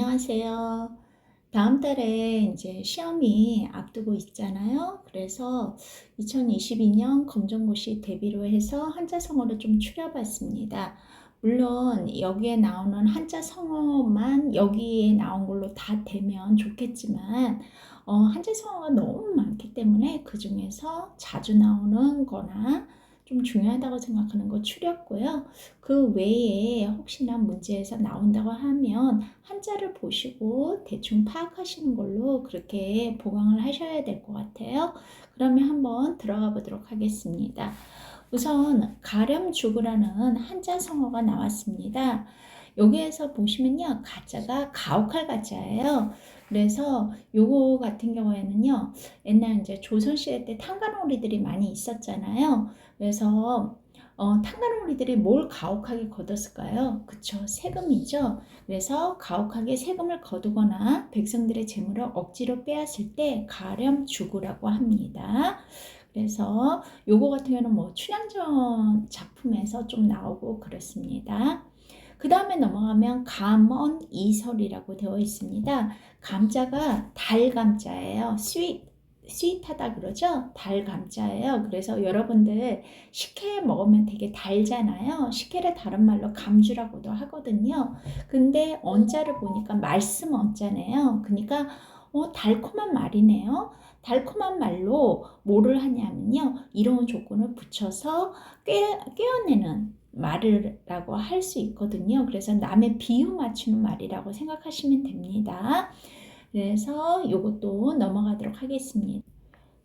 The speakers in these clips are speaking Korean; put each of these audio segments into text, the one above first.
안녕하세요. 다음 달에 이제 시험이 앞두고 있잖아요. 그래서 2022년 검정고시 대비로 해서 한자성어를 좀 추려봤습니다. 물론 여기에 나오는 한자성어만 여기에 나온 걸로 다 되면 좋겠지만 한자성어가 너무 많기 때문에 그 중에서 자주 나오는 거나 좀 중요하다고 생각하는 거 추렸고요. 그 외에 혹시나 문제에서 나온다고 하면 한자를 보시고 대충 파악하시는 걸로 그렇게 보강을 하셔야 될 것 같아요. 그러면 한번 들어가 보도록 하겠습니다. 우선 가렴 죽으라는 한자 성어가 나왔습니다. 여기에서 보시면요, 가자가 가혹할 가자예요. 그래서 요거 같은 경우에는요, 옛날 이제 조선시대 때 탄간오리들이 많이 있었잖아요. 그래서 탄간오리들이 뭘 가혹하게 거뒀을까요? 그쵸, 세금이죠. 그래서 가혹하게 세금을 거두거나 백성들의 재물을 억지로 빼앗을 때 가렴 죽으라고 합니다. 그래서 요거 같은 경우는 뭐 춘향전 작품에서 좀 나오고 그렇습니다. 그 다음에 넘어가면 감언이설이라고 되어 있습니다. 감자가 달감자예요. 스윗하다 그러죠? 달감자예요. 그래서 여러분들 식혜 먹으면 되게 달잖아요. 식혜를 다른 말로 감주라고도 하거든요. 근데 언자를 보니까 말씀 언자네요. 그러니까 달콤한 말이네요. 달콤한 말로 뭐를 하냐면요, 이런 조건을 붙여서 꿰어내는 말이라고 할 수 있거든요. 그래서 남의 비유 맞추는 말이라고 생각하시면 됩니다. 그래서 이것도 넘어가도록 하겠습니다.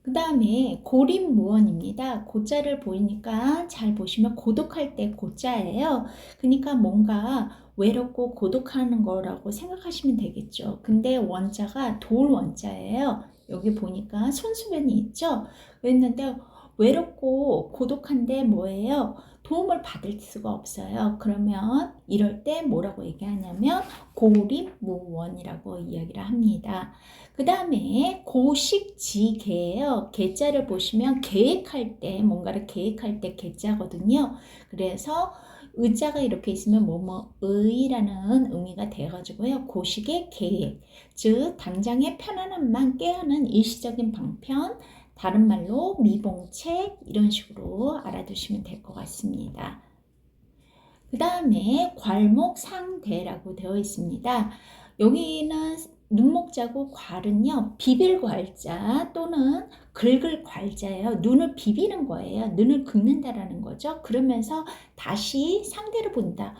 그 다음에 고립무원입니다. 고자를 보이니까 잘 보시면 고독할 때 고자예요. 그러니까 뭔가 외롭고 고독하는 거라고 생각하시면 되겠죠. 근데 원자가 돌 원자예요. 여기 보니까 손수변이 있죠. 그랬는데 외롭고 고독한데 뭐예요? 도움을 받을 수가 없어요. 그러면 이럴 때 뭐라고 얘기하냐면 고립무원이라고 이야기를 합니다. 그 다음에 고식지계예요. 계자를 보시면 계획할 때, 뭔가를 계획할 때 계자거든요. 그래서 의자가 이렇게 있으면 뭐뭐의라는 의미가 돼가지고요. 고식의 계획, 즉 당장의 편안함만 꾀하는 일시적인 방편, 다른 말로 미봉책, 이런 식으로 알아두시면 될 것 같습니다. 그 다음에 괄목상대라고 되어 있습니다. 여기는 눈목자고 괄은요, 비빌 괄자 또는 긁을 괄자예요. 눈을 비비는 거예요. 눈을 긁는다라는 거죠. 그러면서 다시 상대를 본다.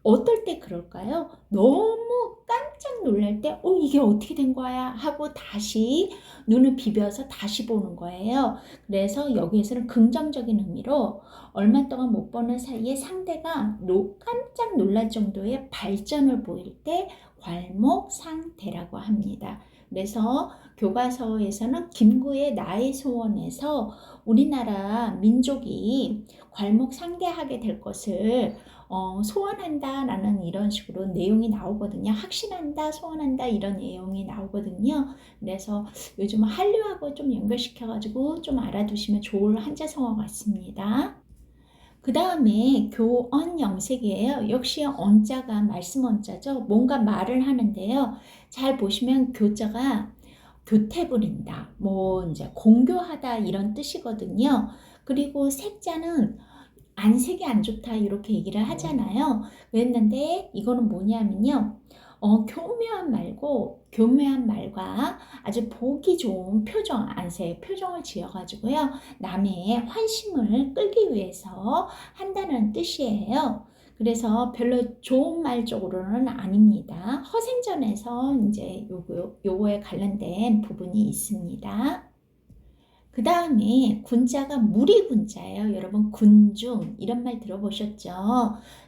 어떨 때 그럴까요? 너무 깜짝 놀랄 때, 이게 어떻게 된 거야? 하고 다시 눈을 비벼서 다시 보는 거예요. 그래서 여기에서는 긍정적인 의미로 얼마 동안 못 보는 사이에 상대가 깜짝 놀랄 정도의 발전을 보일 때 괄목상대라고 합니다. 그래서 교과서에서는 김구의 나의 소원에서 우리나라 민족이 괄목상대하게 될 것을 소원한다 라는 이런 식으로 내용이 나오거든요. 확신한다, 소원한다 이런 내용이 나오거든요. 그래서 요즘 한류하고 좀 연결시켜가지고 좀 알아두시면 좋을 한자성어 같습니다. 그 다음에 교언영색이에요. 역시 언자가 말씀 언자죠. 뭔가 말을 하는데요. 잘 보시면 교자가 교태 부린다, 뭐 이제 공교하다 이런 뜻이거든요. 그리고 색자는 안색이 안 좋다 이렇게 얘기를 하잖아요. 그랬는데 이거는 뭐냐면요. 교묘한 말과 아주 보기 좋은 표정, 안색, 표정을 지어가지고요. 남의 환심을 끌기 위해서 한다는 뜻이에요. 그래서 별로 좋은 말 쪽으로는 아닙니다. 허생전에서 이제 요거에 관련된 부분이 있습니다. 그 다음에 군자가 무리군자예요. 여러분 군중 이런 말 들어보셨죠?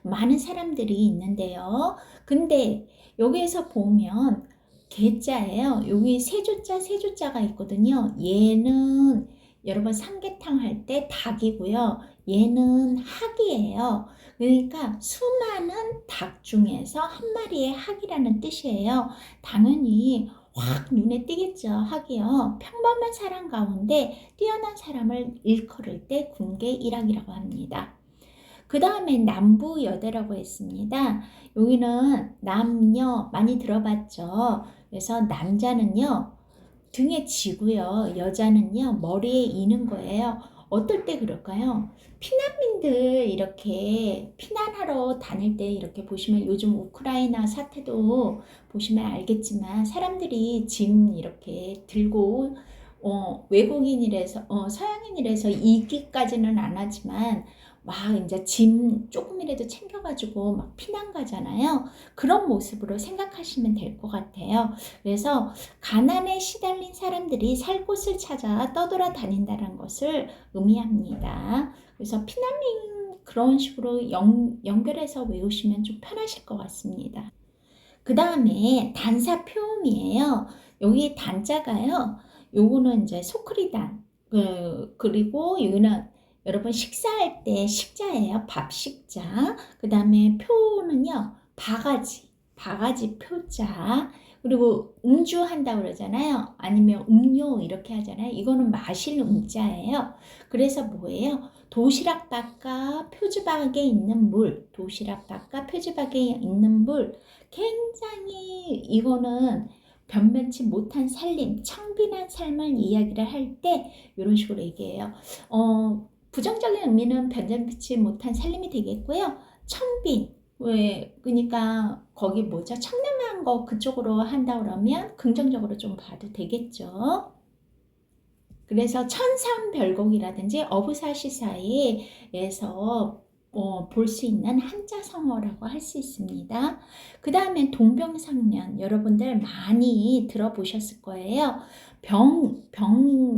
많은 사람들이 있는데요. 근데 여기에서 보면 개자예요. 여기 세조자가 있거든요. 얘는 여러분 삼계탕 할 때 닭이고요. 얘는 학이에요. 그러니까 수많은 닭 중에서 한 마리의 학이라는 뜻이에요. 당연히 확 눈에 띄겠죠. 학이요. 평범한 사람 가운데 뛰어난 사람을 일컬을 때 군계 일학이라고 합니다. 그 다음에 남부여대라고 했습니다. 여기는 남녀 많이 들어봤죠. 그래서 남자는요 등에 지고요. 여자는요 머리에 이는 거예요. 어떨 때 그럴까요? 피난민들 이렇게 피난하러 다닐 때 이렇게 보시면 요즘 우크라이나 사태도 보시면 알겠지만 사람들이 짐 이렇게 들고 외국인이라서 서양인이라서 이기까지는 안 하지만 막 이제 짐 조금이라도 챙겨가지고 막 피난 가잖아요. 그런 모습으로 생각하시면 될 것 같아요. 그래서 가난에 시달린 사람들이 살 곳을 찾아 떠돌아다닌다는 것을 의미합니다. 그래서 피난민 그런 식으로 연결해서 외우시면 좀 편하실 것 같습니다. 그 다음에 단사 표음이에요. 여기 단자가요. 요거는 이제 소크리단. 그리고 여기는 여러분 식사할 때 식자예요. 밥 식자. 그 다음에 표는요. 바가지 표자. 그리고 음주한다고 그러잖아요. 아니면 음료 이렇게 하잖아요. 이거는 마실 음자예요. 그래서 뭐예요? 도시락밥과 표지박에 있는 물. 도시락밥과 표지박에 있는 물. 굉장히 이거는 변변치 못한 살림, 청빈한 삶을 이야기를 할 때 이런 식으로 얘기해요. 부정적인 의미는 변변치 못한 살림이 되겠고요. 청빈, 그러니까 거기 뭐죠? 청렴한 거 그쪽으로 한다 그러면 긍정적으로 좀 봐도 되겠죠. 그래서 천상별곡이라든지 어부사시사에서 볼 수 있는 한자성어라고 할 수 있습니다. 그 다음에 동병상련 여러분들 많이 들어보셨을 거예요. 병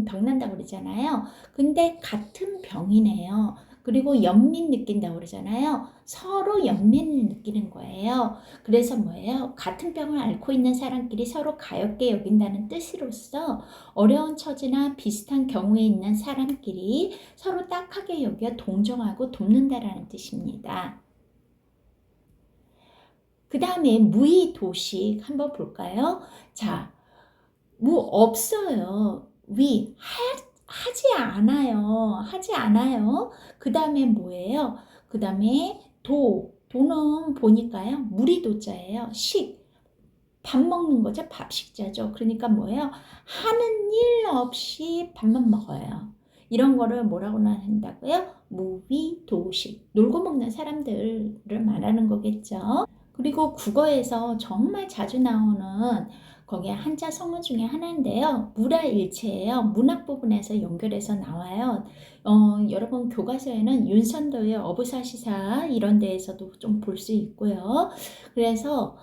난다고 그러잖아요. 근데 같은 병이네요. 그리고 연민 느낀다고 그러잖아요. 서로 연민을 느끼는 거예요. 그래서 뭐예요? 같은 병을 앓고 있는 사람끼리 서로 가엽게 여긴다는 뜻으로서 어려운 처지나 비슷한 경우에 있는 사람끼리 서로 딱하게 여겨 동정하고 돕는다라는 뜻입니다. 그 다음에 무의도식 한번 볼까요? 자, 없어요. 하지 않아요. 그 다음에 뭐예요? 그 다음에 도는 보니까요. 무리도자예요. 밥 먹는 거죠. 밥 식자죠. 그러니까 뭐예요? 하는 일 없이 밥만 먹어요. 이런 거를 뭐라고 한다고요? 무위도식. 놀고 먹는 사람들을 말하는 거겠죠. 그리고 국어에서 정말 자주 나오는 거기에 한자 성어 중에 하나인데요. 무라일체예요. 문학 부분에서 연결해서 나와요. 여러분 교과서에는 윤선도의 어부사시사 이런 데에서도 좀 볼 수 있고요. 그래서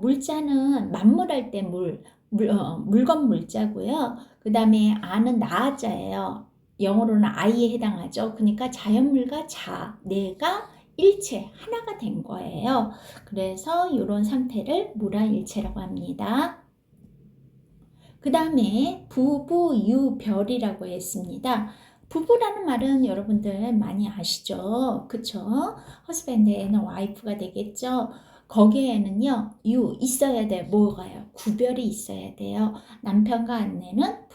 물자는 만물할 때 물건 물자고요. 그 다음에 아는 나자예요. 영어로는 I에 해당하죠. 그러니까 자연물과 내가 일체 하나가 된 거예요. 그래서 이런 상태를 무라일체라고 합니다. 그 다음에 부부유별이라고 했습니다. 부부라는 말은 여러분들 많이 아시죠? 그쵸? husband and wife가 되겠죠? 거기에는요, 있어야 돼요. 뭐가요? 구별이 있어야 돼요. 남편과 아내는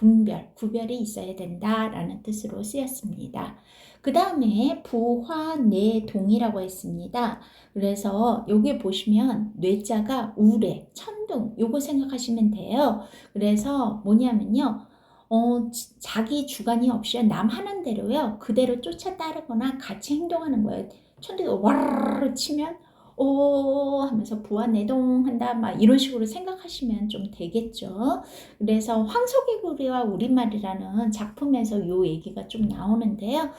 구별이 있어야 된다라는 뜻으로 쓰였습니다. 그 다음에 부화내동이라고 했습니다. 그래서 여기 보시면 뇌자가 우레, 천둥 요거 생각하시면 돼요. 그래서 뭐냐면요. 자기 주관이 없이 남 하는 대로요. 그대로 쫓아 따르거나 같이 행동하는 거예요. 천둥이 와르르 치면 하면서 부화내동한다 막 이런 식으로 생각하시면 좀 되겠죠. 그래서 황소개구리와 우리말이라는 작품에서 요 얘기가 좀 나오는데요.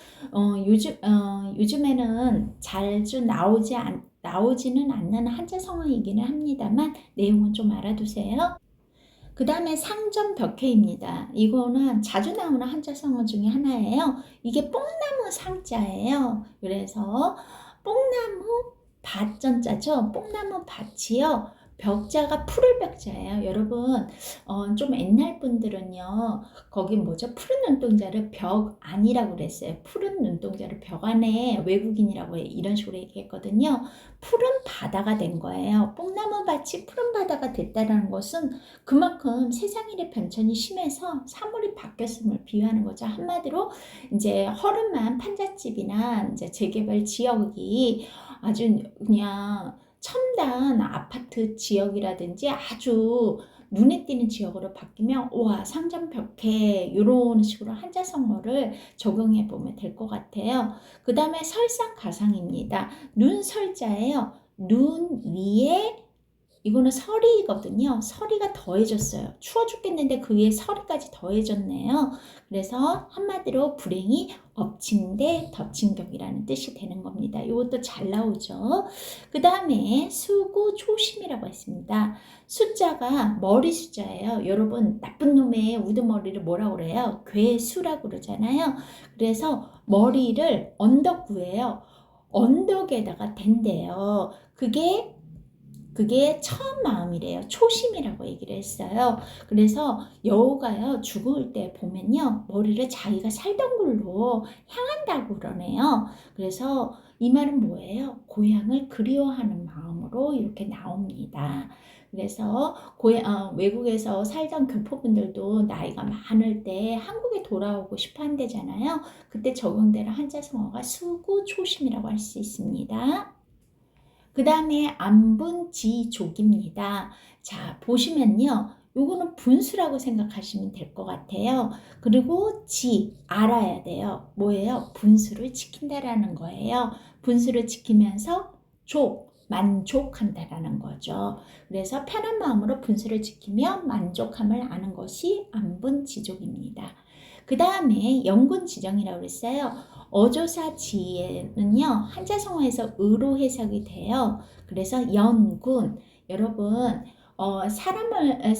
요즘에는 자주 나오지는 않는 한자 성어이기는 합니다만 내용은 좀 알아두세요. 그 다음에 상점벽해입니다. 이거는 자주 나오는 한자 성어 중에 하나예요. 이게 뽕나무 상자예요. 그래서 뽕나무 밭전자죠. 뽕나무 밭이요. 벽자가 푸른 벽자예요. 여러분, 좀 옛날 분들은요, 거기 뭐죠? 푸른 눈동자를 벽 안이라고 그랬어요. 푸른 눈동자를 벽 안에 외국인이라고 이런 식으로 얘기했거든요. 푸른 바다가 된 거예요. 뽕나무 밭이 푸른 바다가 됐다는 것은 그만큼 세상 일의 변천이 심해서 사물이 바뀌었음을 비유하는 거죠. 한마디로 이제 허름한 판잣집이나 이제 재개발 지역이 아주 그냥 첨단 아파트 지역이라든지 아주 눈에 띄는 지역으로 바뀌면 와 상점벽해 이런 식으로 한자성어를 적용해 보면 될 것 같아요. 그 다음에 설상가상입니다. 눈설자예요. 눈 위에 이거는 서리거든요. 서리가 더해졌어요. 추워 죽겠는데 그 위에 서리까지 더해졌네요. 그래서 한마디로 불행이 엎친 데 덮친 격이라는 뜻이 되는 겁니다. 이것도 잘 나오죠. 그 다음에 수구 초심이라고 했습니다. 숫자가 머리 숫자예요. 여러분 나쁜 놈의 우두머리를 뭐라고 그래요? 괴수라고 그러잖아요. 그래서 머리를 언덕구예요. 언덕에다가 댄대요. 그게 처음 마음이래요. 초심이라고 얘기를 했어요. 그래서 여우가요, 죽을 때 보면요, 머리를 자기가 살던 곳으로 향한다고 그러네요. 그래서 이 말은 뭐예요? 고향을 그리워하는 마음으로 이렇게 나옵니다. 그래서 외국에서 살던 교포분들도 나이가 많을 때 한국에 돌아오고 싶어 한대잖아요. 그때 적용되는 한자성어가 수구초심이라고 할 수 있습니다. 그 다음에 안분지족입니다. 자, 보시면요. 요거는 분수라고 생각하시면 될 것 같아요. 그리고 알아야 돼요. 뭐예요? 분수를 지킨다라는 거예요. 분수를 지키면서 만족한다라는 거죠. 그래서 편한 마음으로 분수를 지키며 만족함을 아는 것이 안분지족입니다. 그 다음에 영군지정이라고 그랬어요. 어조사지에는요, 한자성어에서 의로 해석이 돼요. 그래서 연군, 여러분, 사랑하는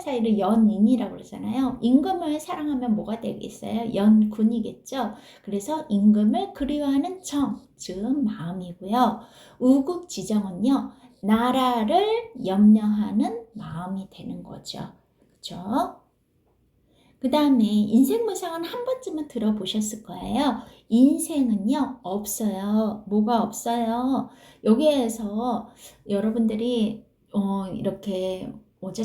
사이를 연인이라고 그러잖아요. 임금을 사랑하면 뭐가 되겠어요? 연군이겠죠. 그래서 임금을 그리워하는 즉 마음이고요. 우국지정은요, 나라를 염려하는 마음이 되는 거죠. 그렇죠? 그 다음에 인생무상은 한 번쯤은 들어보셨을 거예요. 인생은요, 없어요. 뭐가 없어요? 여기에서 여러분들이 이렇게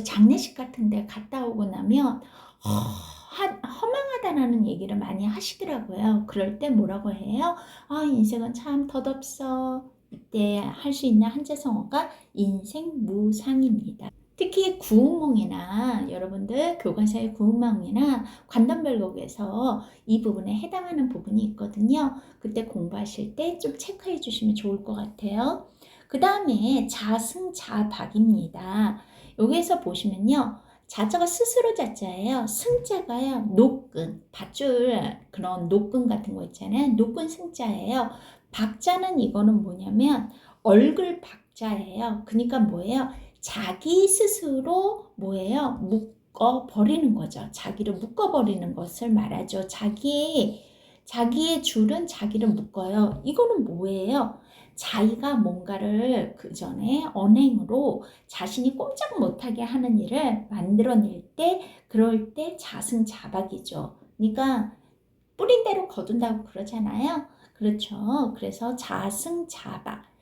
장례식 같은 데 갔다 오고 나면 허망하다는 얘기를 많이 하시더라고요. 그럴 때 뭐라고 해요? 인생은 참 덧없어. 이때 할 수 있는 한자성어가 인생무상입니다. 특히 구운몽이나 여러분들 교과서의 구운몽이나 관단별곡에서 이 부분에 해당하는 부분이 있거든요. 그때 공부하실 때 좀 체크해 주시면 좋을 것 같아요. 그 다음에 자승자박입니다. 여기에서 보시면요. 자자가 스스로 자자예요. 승자가요. 노끈, 밧줄 그런 노끈 같은 거 있잖아요. 노끈 승자예요. 박자는 이거는 뭐냐면 얼굴 박자예요. 그러니까 뭐예요? 자기 스스로 뭐예요? 묶어버리는 거죠. 자기를 묶어버리는 것을 말하죠. 자기의 줄은 자기를 묶어요. 이거는 뭐예요? 자기가 뭔가를 그 전에 언행으로 자신이 꼼짝 못하게 하는 일을 만들어낼 때, 그럴 때 자승자박이죠. 그러니까 뿌린 대로 거둔다고 그러잖아요. 그렇죠. 그래서 자승자박.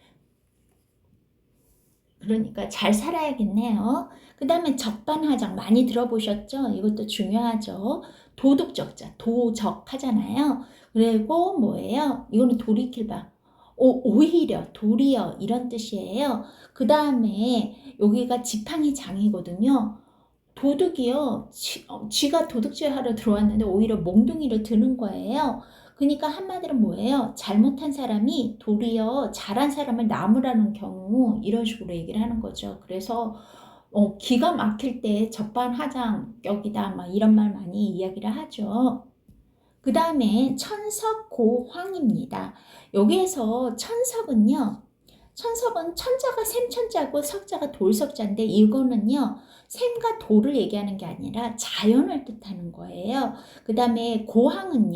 그러니까 잘 살아야겠네요. 그 다음에 적반하장 많이 들어보셨죠? 이것도 중요하죠. 도둑적자, 도적하잖아요. 그리고 뭐예요? 이거는 돌이킬바. 오히려, 도리어 이런 뜻이에요. 그 다음에 여기가 지팡이 장이거든요. 도둑이요. 쥐가 도둑질 하러 들어왔는데 오히려 몽둥이를 드는 거예요. 그러니까 한마디로 뭐예요? 잘못한 사람이 도리어 잘한 사람을 나무라는 경우 이런 식으로 얘기를 하는 거죠. 그래서 기가 막힐 때 적반하장격이다 막 이런 말 많이 이야기를 하죠. 그 다음에 천석고황입니다. 여기에서 천석은 천자가 샘천자고 석자가 돌석자인데 이거는요. 샘과 돌을 얘기하는 게 아니라 자연을 뜻하는 거예요. 그 다음에 고황은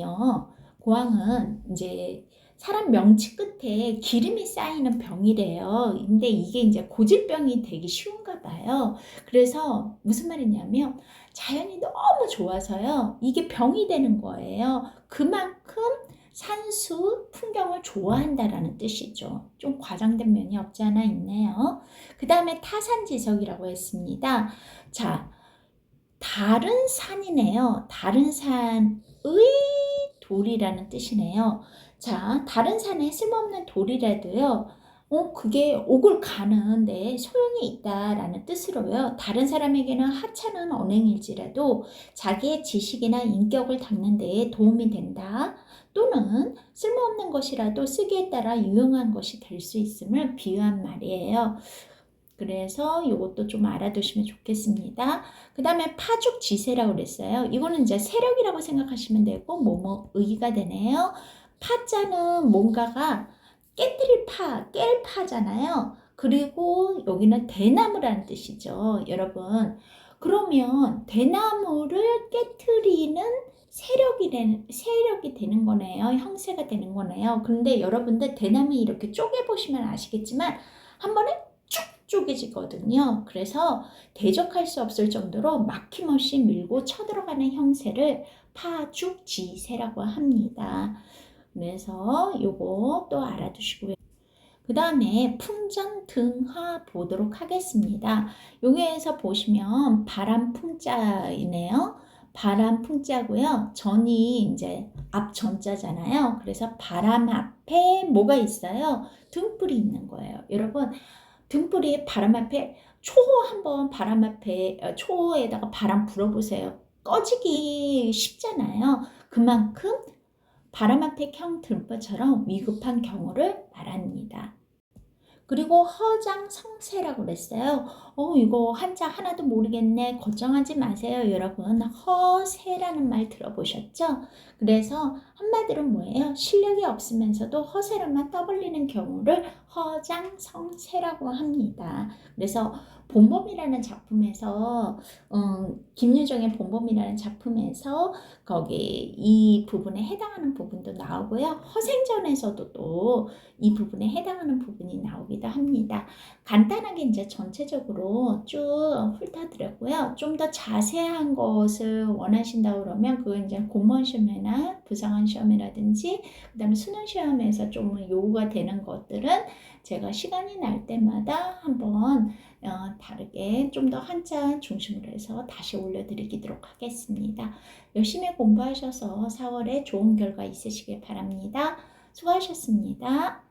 이제 사람 명치 끝에 기름이 쌓이는 병이래요. 근데 이게 이제 고질병이 되기 쉬운가 봐요. 그래서 무슨 말이냐면 자연이 너무 좋아서요. 이게 병이 되는 거예요. 그만큼 산수 풍경을 좋아한다라는 뜻이죠. 좀 과장된 면이 없지 않아 있네요. 그 다음에 타산지석이라고 했습니다. 자, 다른 산이네요. 다른 산의 돌이라는 뜻이네요. 자, 다른 산에 쓸모없는 돌이라도요. 그게 옥을 가는데 소용이 있다라는 뜻으로요. 다른 사람에게는 하찮은 언행일지라도 자기의 지식이나 인격을 닦는 데에 도움이 된다. 또는 쓸모없는 것이라도 쓰기에 따라 유용한 것이 될 수 있음을 비유한 말이에요. 그래서 이것도 좀 알아두시면 좋겠습니다. 그 다음에 파죽지세라고 그랬어요. 이거는 이제 세력이라고 생각하시면 되고 의가 되네요. 파자는 뭔가가 깨뜨릴 파, 깰 파잖아요. 그리고 여기는 대나무라는 뜻이죠. 여러분. 그러면 대나무를 깨뜨리는 세력이 되는 거네요. 형세가 되는 거네요. 그런데 여러분들 대나무 이렇게 쪼개보시면 아시겠지만 한 번에 쭉 쪼개지거든요. 그래서 대적할 수 없을 정도로 막힘없이 밀고 쳐들어가는 형세를 파죽지세라고 합니다. 그래서 요거 또 알아두시고요. 그 다음에 풍전등화 보도록 하겠습니다. 여기에서 보시면 바람풍자이네요. 바람풍자고요. 전이 이제 앞전자잖아요. 그래서 바람 앞에 뭐가 있어요? 등불이 있는 거예요. 여러분, 등불이 바람 앞에 한번 바람 앞에 초에다가 바람 불어보세요. 꺼지기 쉽잖아요. 그만큼 바람 앞에 켠 등불처럼 위급한 경우를 말합니다. 그리고 허장성세라고 그랬어요. 이거 한자 하나도 모르겠네. 걱정하지 마세요, 여러분. 허세라는 말 들어보셨죠? 그래서 한마디로 뭐예요? 실력이 없으면서도 허세로만 떠벌리는 경우를 허장성세라고 합니다. 그래서 본범이라는 작품에서 김유정의 본범이라는 작품에서 거기 이 부분에 해당하는 부분도 나오고요. 허생전에서도 또 이 부분에 해당하는 부분이 나오기도 합니다. 간단하게 이제 전체적으로 쭉 훑어드렸고요. 좀 더 자세한 것을 원하신다 그러면 그거 이제 공무원 시험이나 부사관 시험이라든지 그다음에 수능 시험에서 좀 요구가 되는 것들은 제가 시간이 날 때마다 한번 다르게 좀 더 한자 중심으로 해서 다시 올려드리도록 하겠습니다. 열심히 공부하셔서 4월에 좋은 결과 있으시길 바랍니다. 수고하셨습니다.